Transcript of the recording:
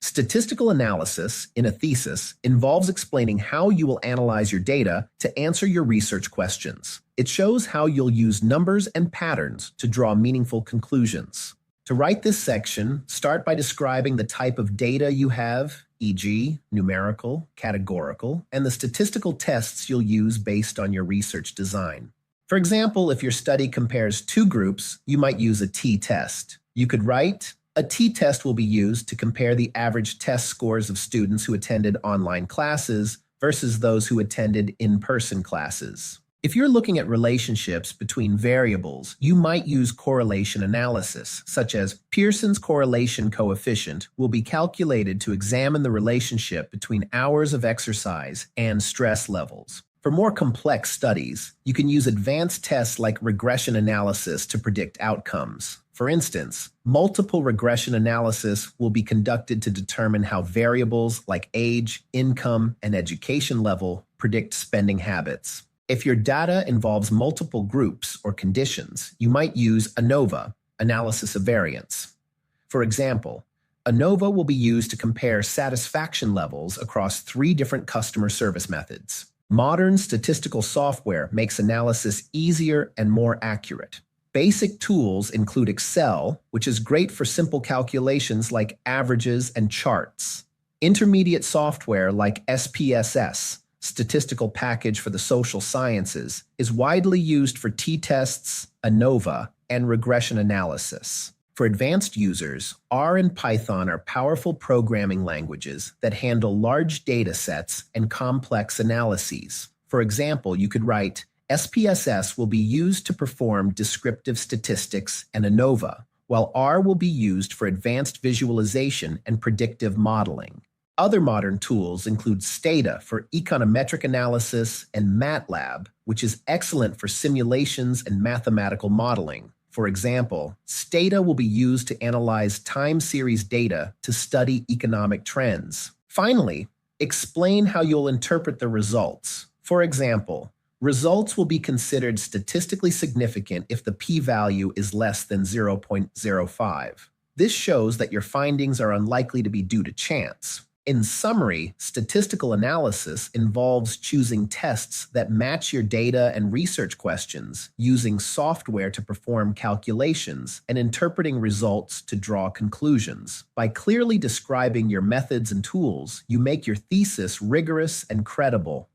Statistical analysis in a thesis involves explaining how you will analyze your data to answer your research questions. It shows how you'll use numbers and patterns to draw meaningful conclusions. To write this section, start by describing the type of data you have, e.g., numerical, categorical, and the statistical tests you'll use based on your research design. For example, if your study compares two groups, you might use a t-test. You could write, a t-test will be used to compare the average test scores of students who attended online classes versus those who attended in-person classes. If you're looking at relationships between variables, you might use correlation analysis, such as Pearson's correlation coefficient will be calculated to examine the relationship between hours of exercise and stress levels. For more complex studies, you can use advanced tests like regression analysis to predict outcomes. For instance, multiple regression analysis will be conducted to determine how variables like age, income, and education level predict spending habits. If your data involves multiple groups or conditions, you might use ANOVA, analysis of variance. For example, ANOVA will be used to compare satisfaction levels across 3 different customer service methods. Modern statistical software makes analysis easier and more accurate. Basic tools include Excel, which is great for simple calculations like averages and charts. Intermediate software like SPSS, Statistical Package for the Social Sciences, is widely used for t-tests, ANOVA, and regression analysis. For advanced users, R and Python are powerful programming languages that handle large data sets and complex analyses. For example, you could write, SPSS will be used to perform descriptive statistics and ANOVA, while R will be used for advanced visualization and predictive modeling. Other modern tools include Stata for econometric analysis and MATLAB, which is excellent for simulations and mathematical modeling. For example, Stata will be used to analyze time series data to study economic trends. Finally, explain how you'll interpret the results. For example, results will be considered statistically significant if the p-value is less than 0.05. This shows that your findings are unlikely to be due to chance. In summary, statistical analysis involves choosing tests that match your data and research questions, using software to perform calculations, and interpreting results to draw conclusions. By clearly describing your methods and tools, you make your thesis rigorous and credible.